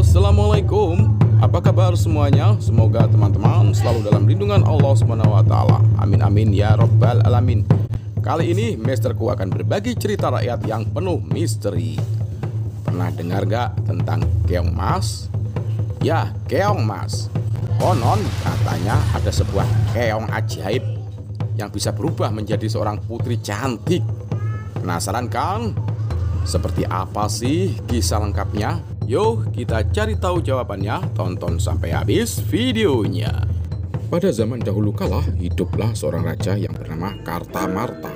Assalamualaikum. Apa kabar semuanya? Semoga teman-teman selalu dalam lindungan Allah SWT. Amin amin ya robbal alamin. Kali ini Masterku akan berbagi cerita rakyat yang penuh misteri. Pernah dengar gak tentang keong mas? Ya, keong mas. Konon katanya ada sebuah keong ajaib yang bisa berubah menjadi seorang putri cantik. Penasaran kan? Seperti apa sih kisah lengkapnya? Yuk kita cari tahu jawabannya, tonton sampai habis videonya. Pada zaman dahulu kala, hiduplah seorang raja yang bernama Kartamarta.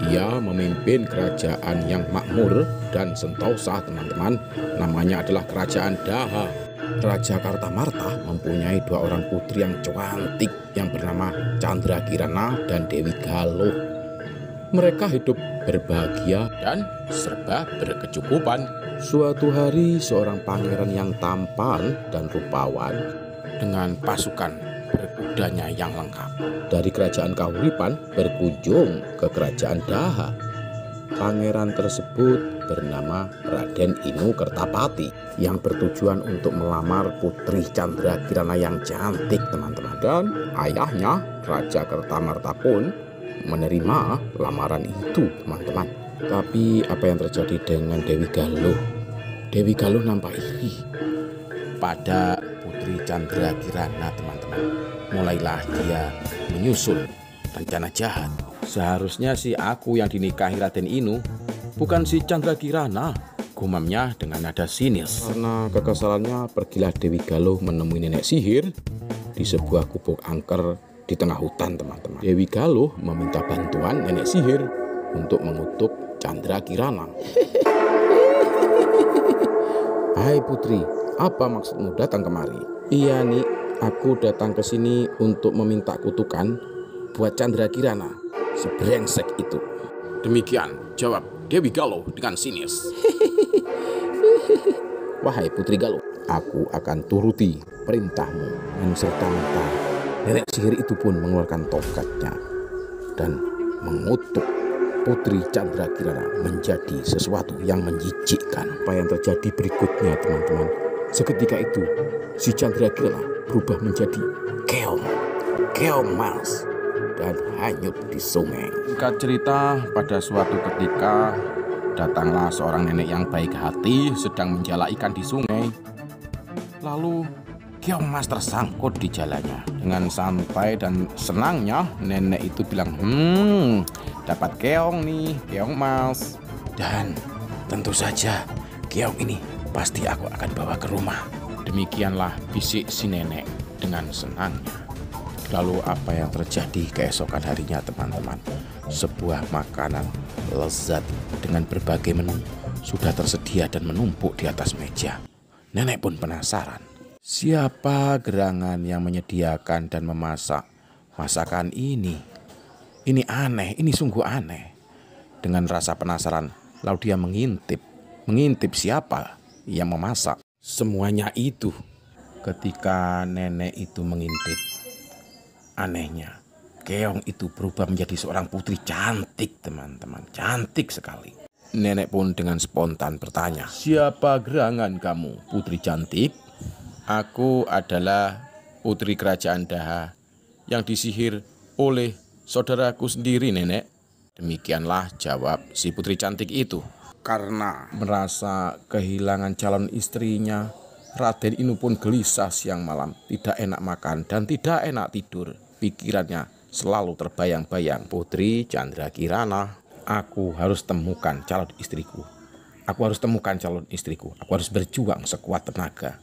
Ia memimpin kerajaan yang makmur dan sentosa, teman-teman. Namanya adalah Kerajaan Daha. Raja Kartamarta mempunyai dua orang putri yang cantik yang bernama Candrakirana dan Dewi Galuh. Mereka hidup berbahagia dan serba berkecukupan. Suatu hari seorang pangeran yang tampan dan rupawan dengan pasukan berkudanya yang lengkap dari kerajaan Kahuripan berkunjung ke kerajaan Daha. Pangeran tersebut bernama Raden Inu Kertapati yang bertujuan untuk melamar putri Candrakirana yang cantik, teman-teman. Dan ayahnya Raja Kertamarta pun menerima lamaran itu, teman-teman. Tapi apa yang terjadi dengan Dewi Galuh? Dewi Galuh nampak iri pada putri Candrakirana, teman-teman. Mulailah dia menyusun rencana jahat. Seharusnya si aku yang dinikahi Raden Inu, bukan si Candrakirana, gumamnya dengan nada sinis. Karena kekesalannya, pergilah Dewi Galuh menemui nenek sihir di sebuah gubuk angker di tengah hutan, teman-teman. Dewi Galuh meminta bantuan nenek sihir untuk mengutuk Candrakirana. Hai putri, apa maksudmu datang kemari? Iya nih, aku datang ke sini untuk meminta kutukan buat Candrakirana, si brengsek itu. Demikian jawab Dewi Galuh dengan sinis. Wahai putri Galuh, aku akan turuti perintahmu. Dan serta-merta nenek sihir itu pun mengeluarkan tongkatnya dan mengutuk putri Candrakirana menjadi sesuatu yang menjijikkan. Apa yang terjadi berikutnya, teman-teman? Seketika itu si Candrakirana berubah menjadi keong mas dan hanyut di sungai. Singkat cerita, pada suatu ketika datanglah seorang nenek yang baik hati sedang menjala ikan di sungai. Lalu keong mas tersangkut di jalannya. Dengan santai dan senangnya nenek itu bilang, dapat keong nih, keong mas. Dan tentu saja keong ini pasti aku akan bawa ke rumah. Demikianlah bisik si nenek dengan senangnya. Lalu apa yang terjadi keesokan harinya, teman-teman? Sebuah makanan lezat dengan berbagai menu sudah tersedia dan menumpuk di atas meja. Nenek pun penasaran. Siapa gerangan yang menyediakan dan memasak masakan ini? Ini aneh, ini sungguh aneh. Dengan rasa penasaran, lalu dia mengintip siapa yang memasak. Semuanya itu. Ketika nenek itu mengintip, anehnya, keong itu berubah menjadi seorang putri cantik, teman-teman. Cantik sekali. Nenek pun dengan spontan bertanya, siapa gerangan kamu, putri cantik? Aku adalah putri kerajaan Daha yang disihir oleh saudaraku sendiri, nenek. Demikianlah jawab si putri cantik itu. Karena merasa kehilangan calon istrinya, Raden Inu pun gelisah siang malam, tidak enak makan dan tidak enak tidur. Pikirannya selalu terbayang-bayang, putri Candrakirana, aku harus temukan calon istriku. Aku harus temukan calon istriku. Aku harus berjuang sekuat tenaga.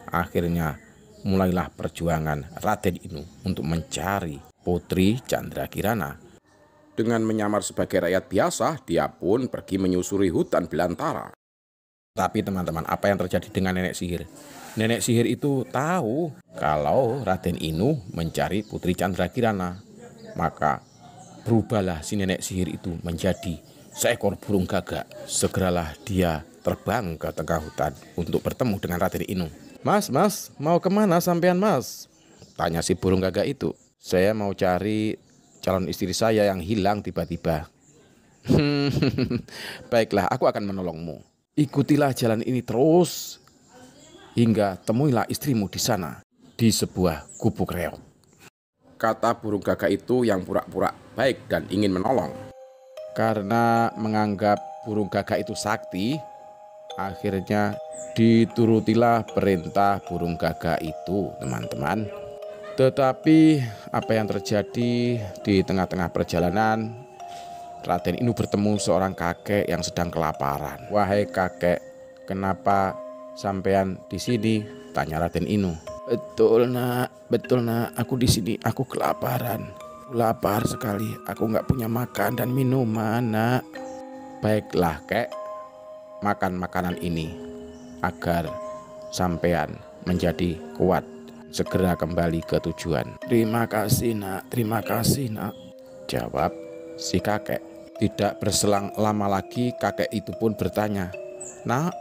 Akhirnya mulailah perjuangan Raden Inu untuk mencari putri Candrakirana. Dengan menyamar sebagai rakyat biasa, dia pun pergi menyusuri hutan belantara. Tapi teman-teman, apa yang terjadi dengan nenek sihir? Nenek sihir itu tahu kalau Raden Inu mencari putri Candrakirana. Maka berubahlah si nenek sihir itu menjadi seekor burung gagak. Segeralah dia terbang ke tengah hutan untuk bertemu dengan Raden Inu. Mas, mau kemana sampean mas? Tanya si burung gagak itu. Saya mau cari calon istri saya yang hilang tiba-tiba. Baiklah, aku akan menolongmu. Ikutilah jalan ini terus. hingga temuilah istrimu di sana, di sebuah gubuk reot. Kata burung gagak itu yang pura-pura baik dan ingin menolong. Karena menganggap burung gagak itu sakti, akhirnya diturutilah perintah burung gagak itu, teman-teman. Tetapi apa yang terjadi di tengah-tengah perjalanan, Raden Inu bertemu seorang kakek yang sedang kelaparan. "Wahai kakek, kenapa sampean di sini?" tanya Raden Inu. Betul nak, aku di sini, aku kelaparan. Lapar sekali, aku nggak punya makan dan minuman, nak." "Baiklah kek, makan makanan ini agar sampean menjadi kuat, segera kembali ke tujuan." Terima kasih nak, jawab si kakek. Tidak berselang lama lagi kakek itu pun bertanya, "Nak,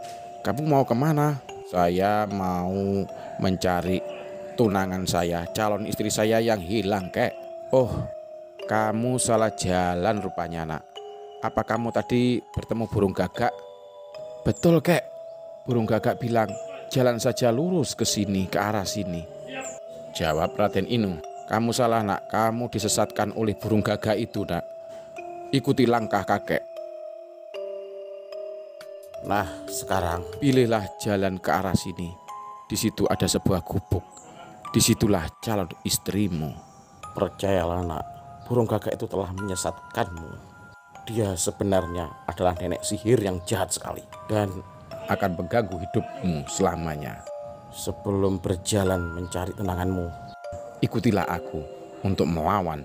kamu mau kemana?" "Saya mau mencari tunangan saya, calon istri saya yang hilang kek." "Oh, kamu salah jalan rupanya nak. Apa kamu tadi bertemu burung gagak?" "Betul kek, burung gagak bilang jalan saja lurus ke sini, ke arah sini," jawab Raden Inu. "Kamu salah nak, kamu disesatkan oleh burung gagak itu nak. Ikuti langkah kakek. Nah sekarang pilihlah jalan ke arah sini. Di situ ada sebuah gubuk. Disitulah calon istrimu." "Percayalah nak, burung gagak itu telah menyesatkanmu. Dia sebenarnya adalah nenek sihir yang jahat sekali dan akan mengganggu hidupmu selamanya. Sebelum berjalan mencari tunanganmu, ikutilah aku untuk melawan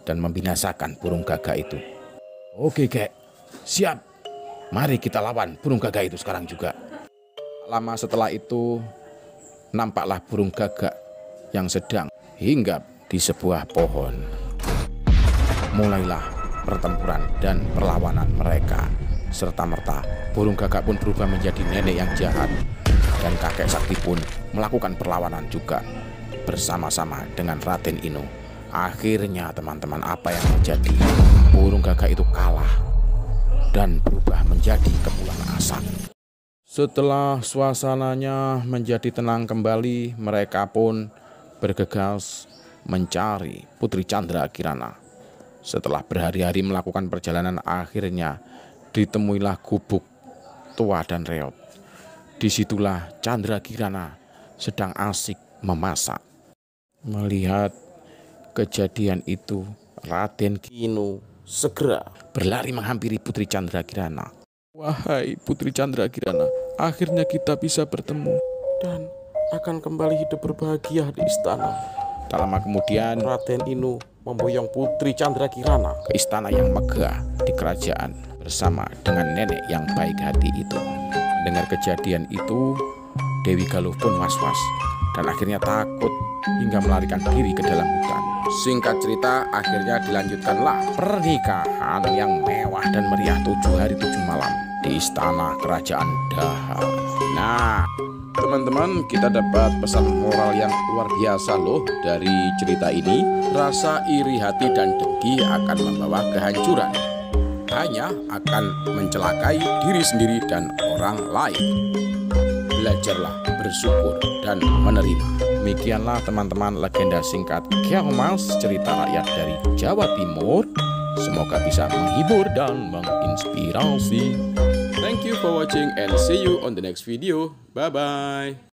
dan membinasakan burung gagak itu." "Oke kek, siap. Mari kita lawan burung gagak itu sekarang juga." Lama setelah itu, nampaklah burung gagak yang sedang hinggap di sebuah pohon. Mulailah pertempuran dan perlawanan mereka. Serta-merta burung gagak pun berubah menjadi nenek yang jahat, dan kakek sakti pun melakukan perlawanan juga bersama-sama dengan Raden Inu. Akhirnya teman-teman, apa yang terjadi? Burung gagak itu kalah dan berubah menjadi kepulan asap. Setelah suasananya menjadi tenang kembali, mereka pun bergegas mencari Putri Candrakirana. Setelah berhari-hari melakukan perjalanan, akhirnya ditemuilah gubuk tua dan reot. Disitulah Candrakirana sedang asik memasak. Melihat kejadian itu, Raden Inu segera berlari menghampiri Putri Candrakirana. "Wahai Putri Candrakirana, akhirnya kita bisa bertemu dan akan kembali hidup berbahagia di istana." Tak lama kemudian, Raden Inu memboyong Putri Candrakirana ke istana yang megah di kerajaan bersama dengan nenek yang baik hati itu. Mendengar kejadian itu, Dewi Galuh pun was-was dan akhirnya takut hingga melarikan diri ke dalam hutan. Singkat cerita, akhirnya dilanjutkanlah pernikahan yang mewah dan meriah 7 hari 7 malam di istana kerajaan Daha. Nah, teman-teman, kita dapat pesan moral yang luar biasa loh dari cerita ini. Rasa iri hati dan dengki akan membawa kehancuran, hanya akan mencelakai diri sendiri dan orang lain. Belajarlah bersyukur dan menerima. Demikianlah teman-teman legenda singkat Keong Mas, cerita rakyat dari Jawa Timur. Semoga bisa menghibur dan menginspirasi. Thank you for watching and see you on the next video. Bye-bye.